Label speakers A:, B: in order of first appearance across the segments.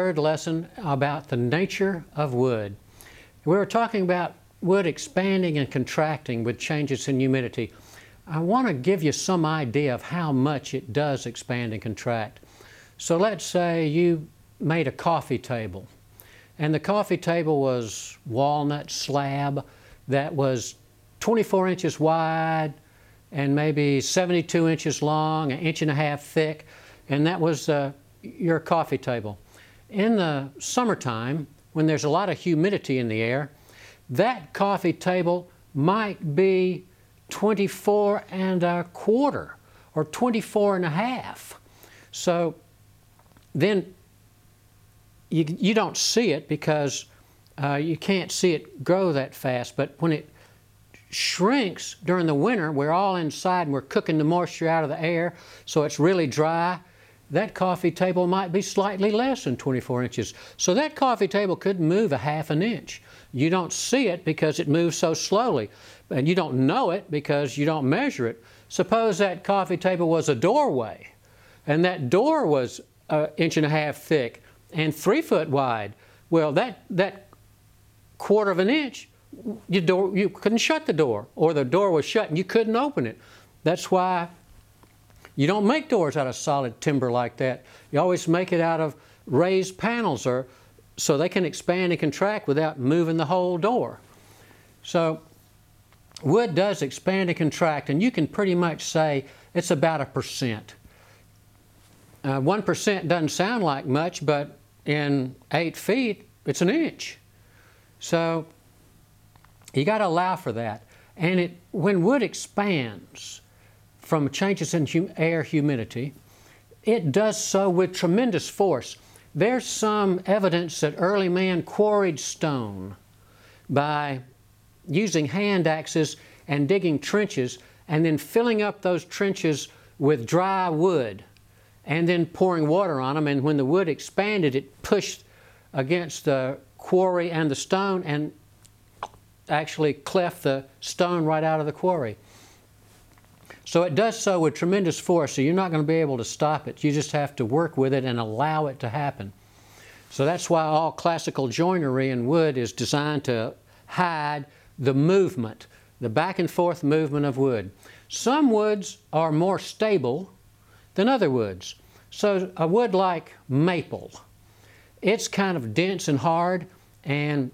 A: Third lesson about the nature of wood. We were talking about wood expanding and contracting with changes in humidity. I want to give you some idea of how much it does expand and contract. So let's say you made a coffee table, and the coffee table was walnut slab that was 24 inches wide and maybe 72 inches long, 1.5 inches thick, and that was your coffee table. In the summertime, when there's a lot of humidity in the air, that coffee table might be 24.25 or 24.5. So then you don't see it because you can't see it grow that fast. But when it shrinks during the winter, we're all inside and we're cooking the moisture out of the air, so it's really dry. That coffee table might be slightly less than 24 inches. So that coffee table could move 1/2 inch. You don't see it because it moves so slowly, and you don't know it because you don't measure it. Suppose that coffee table was a doorway, and that door was 1.5 inches thick and 3 foot wide. Well, that 1/4 inch, you couldn't shut the door, or the door was shut and you couldn't open it. That's why you don't make doors out of solid timber like that. You always make it out of raised panels, or so they can expand and contract without moving the whole door. So wood does expand and contract, and you can pretty much say it's about 1%. 1% doesn't sound like much, but in 8 feet, it's 1 inch. So you got to allow for that. And when wood expands from changes in air humidity, it does so with tremendous force. There's some evidence that early man quarried stone by using hand axes and digging trenches and then filling up those trenches with dry wood and then pouring water on them. And when the wood expanded, it pushed against the quarry and the stone and actually cleft the stone right out of the quarry. So it does so with tremendous force, so you're not going to be able to stop it. You just have to work with it and allow it to happen. So that's why all classical joinery in wood is designed to hide the movement, the back and forth movement of wood. Some woods are more stable than other woods. So a wood like maple, it's kind of dense and hard, and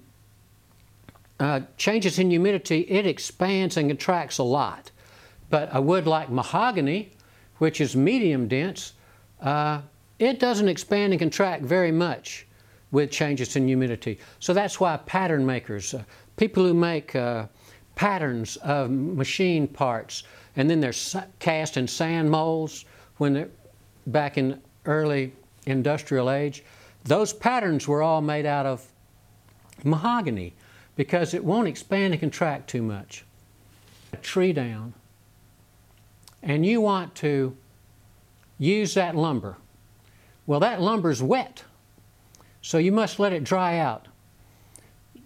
A: changes in humidity, it expands and contracts a lot. But a wood like mahogany, which is medium dense, it doesn't expand and contract very much with changes in humidity. So that's why pattern makers, people who make patterns of machine parts, and then they're cast in sand molds when they're back in early industrial age, those patterns were all made out of mahogany because it won't expand and contract too much. A tree down, and you want to use that lumber. Well, that lumber's wet, so you must let it dry out.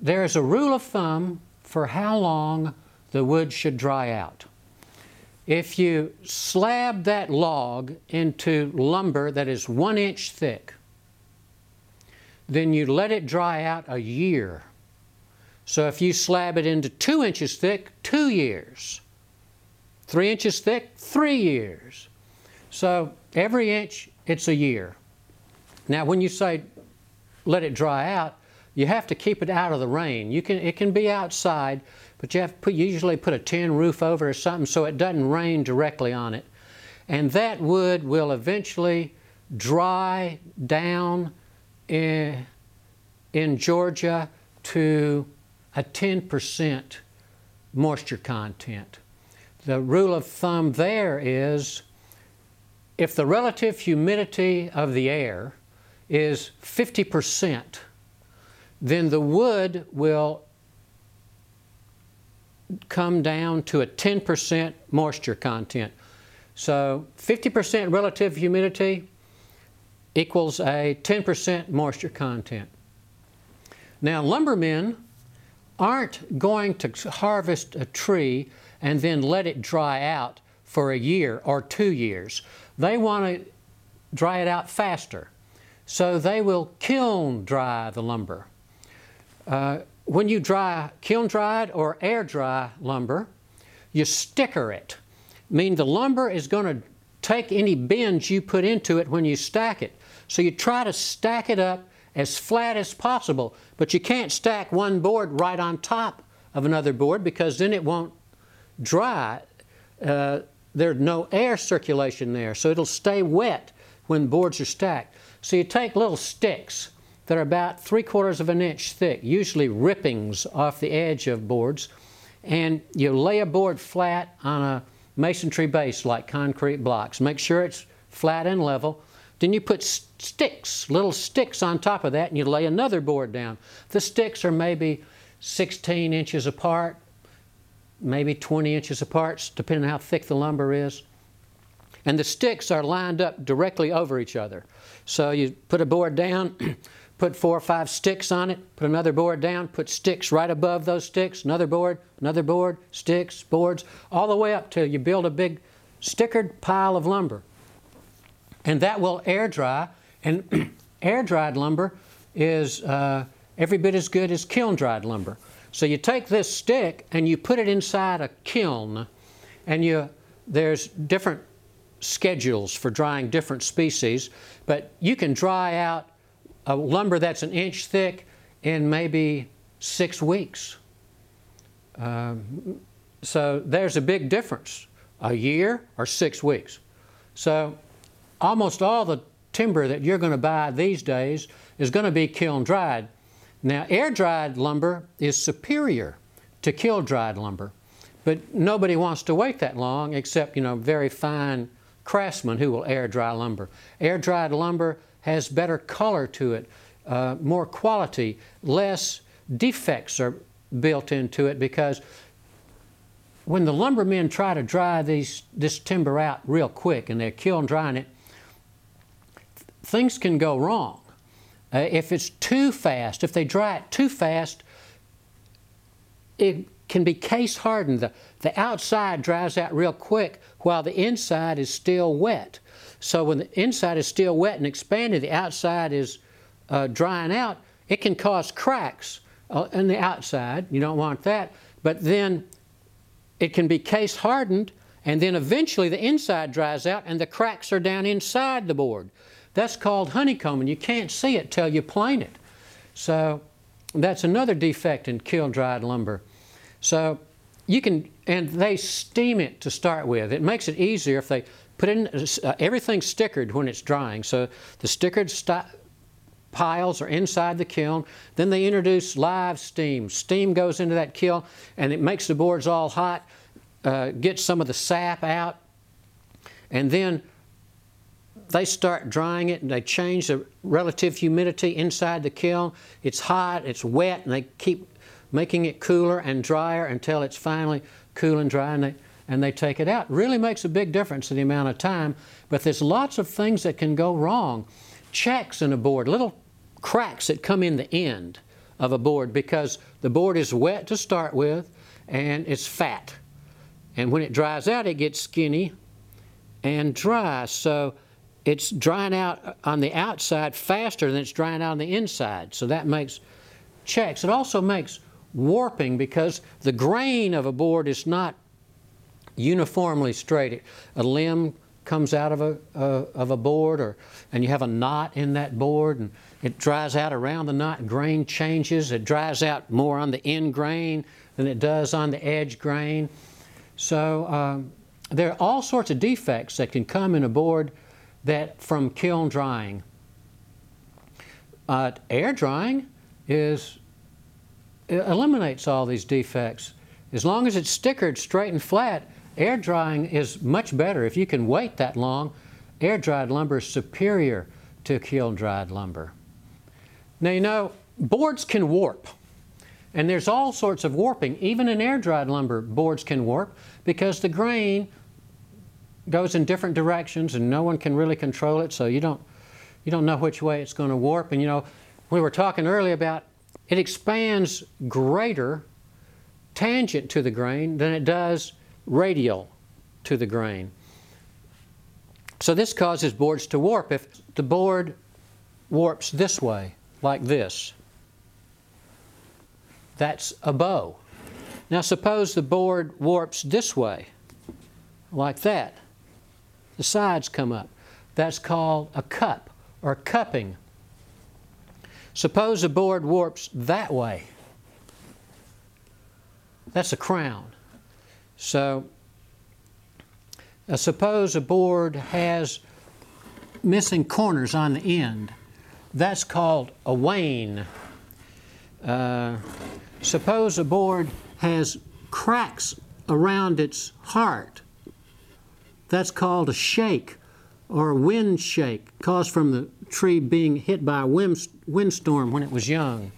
A: There's a rule of thumb for how long the wood should dry out. If you slab that log into lumber that is 1 inch thick, then you let it dry out a year. So if you slab it into 2 inches thick, 2 years. 3 inches thick, 3 years. So every inch, it's a year. Now when you say let it dry out, you have to keep it out of the rain. It can be outside, but you have to usually put a tin roof over it or something so it doesn't rain directly on it. And that wood will eventually dry down in Georgia to a 10% moisture content. The rule of thumb there is if the relative humidity of the air is 50%, then the wood will come down to a 10% moisture content. So 50% relative humidity equals a 10% moisture content. Now, lumbermen aren't going to harvest a tree and then let it dry out for a year or 2 years. They want to dry it out faster. so they will kiln dry the lumber. When you dry kiln dried or air dry lumber, you sticker it. Meaning the lumber is going to take any bends you put into it when you stack it. So you try to stack it up as flat as possible, but you can't stack one board right on top of another board because then it won't dry. There's no air circulation there, so it'll stay wet when boards are stacked. So you take little sticks that are about 3/4 of an inch thick, usually rippings off the edge of boards, and you lay a board flat on a masonry base like concrete blocks. Make sure it's flat and level. Then you put sticks, little sticks on top of that, and you lay another board down. The sticks are maybe 16 inches apart, maybe 20 inches apart, depending on how thick the lumber is. And the sticks are lined up directly over each other. So you put a board down, put 4 or 5 sticks on it, put another board down, put sticks right above those sticks, another board, sticks, boards, all the way up till you build a big stickered pile of lumber. And that will air dry, and air dried lumber is every bit as good as kiln dried lumber. So you take this stick and you put it inside a kiln, and there's different schedules for drying different species, but you can dry out a lumber that's an inch thick in maybe 6 weeks. So there's a big difference, a year or 6 weeks. So almost all the timber that you're going to buy these days is going to be kiln dried. Now, air dried lumber is superior to kiln dried lumber, but nobody wants to wait that long except, very fine craftsmen who will air dry lumber. Air dried lumber has better color to it, more quality, less defects are built into it, because when the lumbermen try to dry this timber out real quick and they're kiln drying it, things can go wrong. If it's too fast, if they dry it too fast, it can be case hardened. The outside dries out real quick while the inside is still wet. So when the inside is still wet and expanded, the outside is drying out, it can cause cracks on the outside. You don't want that. But then it can be case hardened, and then eventually the inside dries out and the cracks are down inside the board. That's called honeycombing. You can't see it till you plane it. So that's another defect in kiln dried lumber. So you can, and they steam it to start with. It makes it easier if they put in, everything's stickered when it's drying. So the stickered piles are inside the kiln. Then they introduce live steam. Steam goes into that kiln and it makes the boards all hot, gets some of the sap out, and then they start drying it and they change the relative humidity inside the kiln. It's hot, it's wet, and they keep making it cooler and drier until it's finally cool and dry, and they take it out. It really makes a big difference in the amount of time, but there's lots of things that can go wrong. Checks in a board, little cracks that come in the end of a board because the board is wet to start with and it's fat. And when it dries out, it gets skinny and dry. So it's drying out on the outside faster than it's drying out on the inside. So that makes checks. It also makes warping because the grain of a board is not uniformly straight. A limb comes out of a board, and you have a knot in that board, and it dries out around the knot. Grain changes. It dries out more on the end grain than it does on the edge grain. So there are all sorts of defects that can come in a board from kiln drying. Air drying eliminates all these defects. As long as it's stickered straight and flat, air drying is much better. If you can wait that long, air dried lumber is superior to kiln dried lumber. Now, boards can warp, and there's all sorts of warping. Even in air dried lumber, boards can warp because the grain goes in different directions and no one can really control it, so you don't know which way it's going to warp. And we were talking earlier about it expands greater tangent to the grain than it does radial to the grain. So this causes boards to warp. If the board warps this way, like this. That's a bow. Now suppose the board warps this way, like that. The sides come up. That's called a cup or cupping. Suppose the board warps that way. That's a crown. So suppose a board has missing corners on the end. That's called a wane. Suppose a board has cracks around its heart. That's called a shake or a wind shake, caused from the tree being hit by a windstorm when it was young.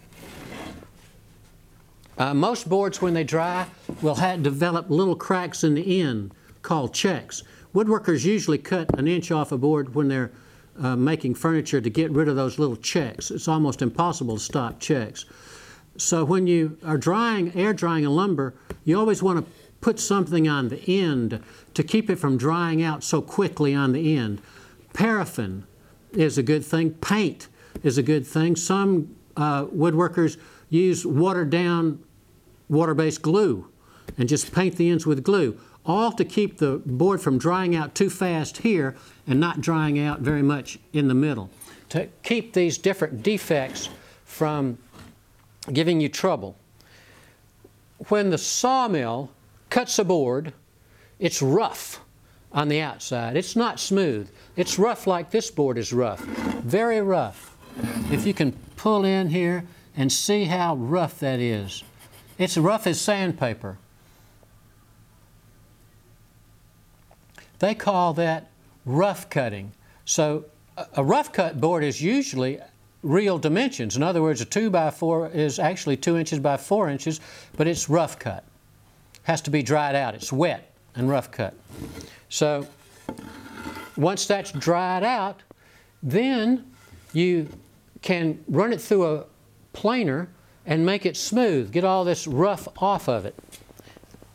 A: Most boards, when they dry, will develop little cracks in the end called checks. Woodworkers usually cut an inch off a board when they're making furniture to get rid of those little checks. It's almost impossible to stop checks. So when you are air drying a lumber, you always want to put something on the end to keep it from drying out so quickly on the end. Paraffin is a good thing. Paint is a good thing. Some woodworkers use watered down water-based glue and just paint the ends with glue, all to keep the board from drying out too fast here and not drying out very much in the middle, to keep these different defects from giving you trouble. When the sawmill cuts a board, it's rough on the outside. It's not smooth. It's rough like this board is rough, very rough. If you can pull in here and see how rough that is. It's rough as sandpaper. They call that rough cutting. So a rough cut board is usually real dimensions. In other words, a 2x4 is actually 2 inches by 4 inches, but it's rough cut. Has to be dried out. It's wet and rough cut. So once that's dried out, then you can run it through a planer and make it smooth. Get all this rough off of it.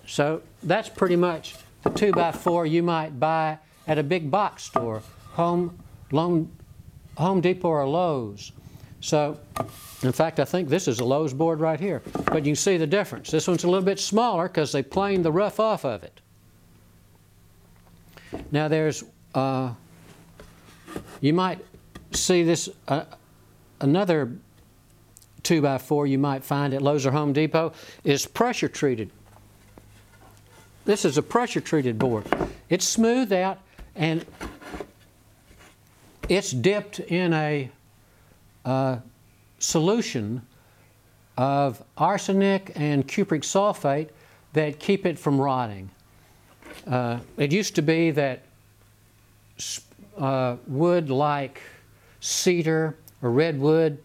A: So that's pretty much the 2x4 you might buy at a big box store, Home Depot or Lowe's. So, in fact, I think this is a Lowe's board right here. But you can see the difference. This one's a little bit smaller because they planed the rough off of it. Now there's, you might see this, another 2x4 you might find at Lowe's or Home Depot is pressure treated. This is a pressure treated board. It's smoothed out and it's dipped in a solution of arsenic and cupric sulfate that keep it from rotting. It used to be that wood like cedar or redwood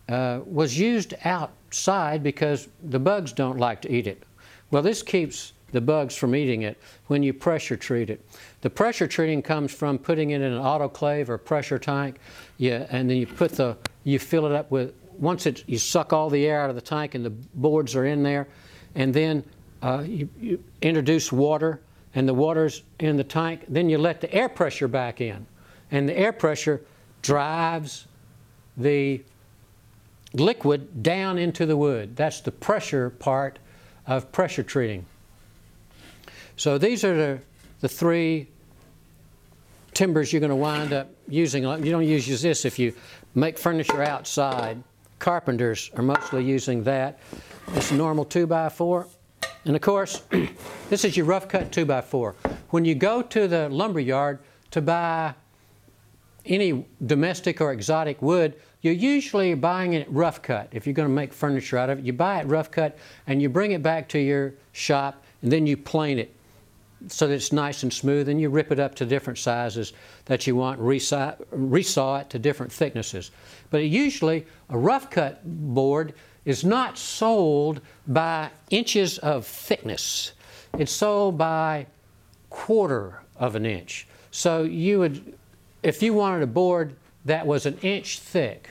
A: was used outside because the bugs don't like to eat it. Well, this keeps the bugs from eating it when you pressure treat it. The pressure treating comes from putting it in an autoclave or pressure tank, and then you fill it up with, you suck all the air out of the tank and the boards are in there, and then you introduce water, and the water's in the tank, then you let the air pressure back in, and the air pressure drives the liquid down into the wood. That's the pressure part of pressure treating. So these are the three timbers you're going to wind up using. You don't use this if you make furniture outside. Carpenters are mostly using that. It's a normal 2x4. And of course, this is your rough cut 2x4. When you go to the lumber yard to buy any domestic or exotic wood, you're usually buying it rough cut. If you're going to make furniture out of it, you buy it rough cut and you bring it back to your shop and then you plane it so that it's nice and smooth, and you rip it up to different sizes that you want, resaw it to different thicknesses. But usually a rough cut board is not sold by inches of thickness. It's sold by 1/4 of an inch. So you would, if you wanted a board that was an inch thick,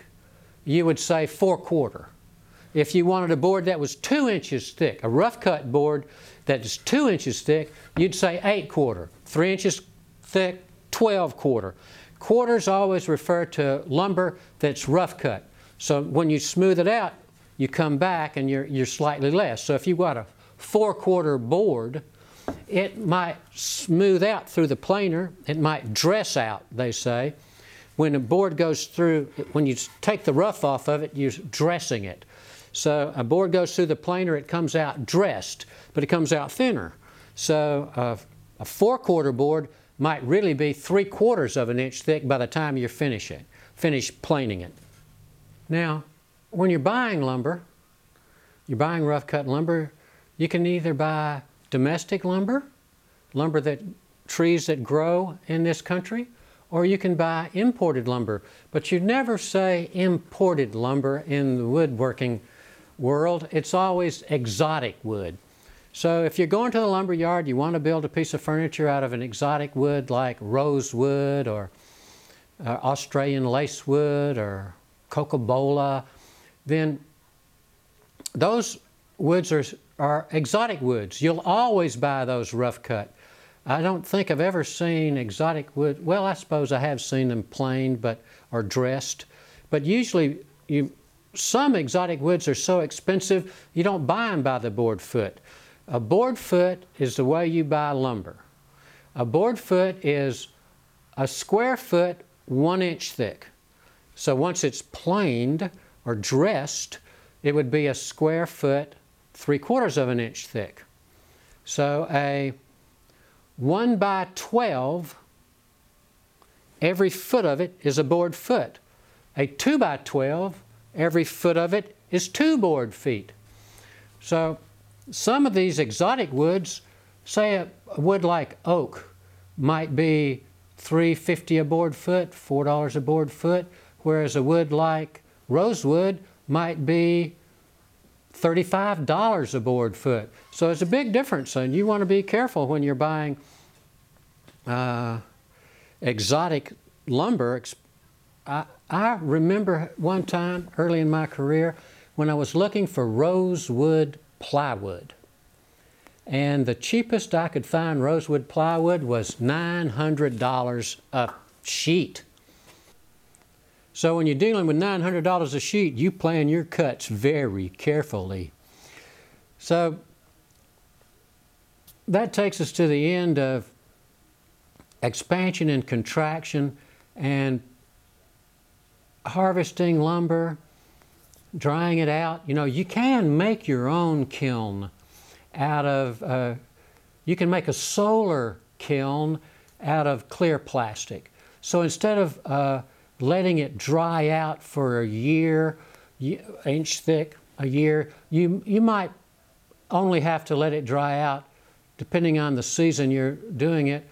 A: you would say 4/4. If you wanted a board that was 2 inches thick, a rough cut board that is 2 inches thick, you'd say 8/4. 3 inches thick, 12/4. quarters always refer to lumber that's rough cut. So when you smooth it out, you come back and you're slightly less. So if you've got a 4/4 board, it might smooth out through the planer. It might dress out, they say. When a board goes through, when you take the rough off of it, you're dressing it. So a board goes through the planer, it comes out dressed, but it comes out thinner. So a 4/4 board might really be 3/4 of an inch thick by the time you're finished planing it. Now, when you're buying lumber, you're buying rough cut lumber, you can either buy domestic lumber, trees that grow in this country, or you can buy imported lumber. But you never say imported lumber in the woodworking world. It's always exotic wood. So if you're going to the lumber yard, you want to build a piece of furniture out of an exotic wood like rosewood or Australian lacewood or cocobolo, then those woods are exotic woods. You'll always buy those rough cut. I don't think I've ever seen exotic wood. Well, I suppose I have seen them planed or dressed. But usually some exotic woods are so expensive you don't buy them by the board foot. A board foot is the way you buy lumber. A board foot is a square foot 1 inch thick. So once it's planed or dressed, it would be a square foot 3/4 of an inch thick. So a 1 by 12, every foot of it is a board foot. A 2 by 12, every foot of it is 2 board feet. So some of these exotic woods, say a wood like oak, might be $3.50 a board foot, $4 a board foot, whereas a wood like rosewood might be $35 a board foot. So it's a big difference, and you want to be careful when you're buying exotic lumber. I remember one time early in my career when I was looking for rosewood plywood, and the cheapest I could find rosewood plywood was $900 a sheet. So when you're dealing with $900 a sheet, you plan your cuts very carefully. So that takes us to the end of expansion and contraction and harvesting lumber, drying it out. You know, you can make your own kiln out of, you can make a solar kiln out of clear plastic. So instead of letting it dry out for a year, inch thick, a year, you might only have to let it dry out, depending on the season you're doing it,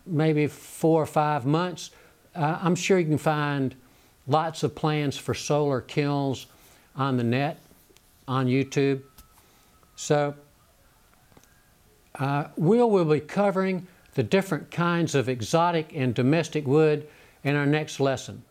A: maybe 4 or 5 months. I'm sure you can find lots of plans for solar kilns on the net, on YouTube. So we'll be covering the different kinds of exotic and domestic wood in our next lesson.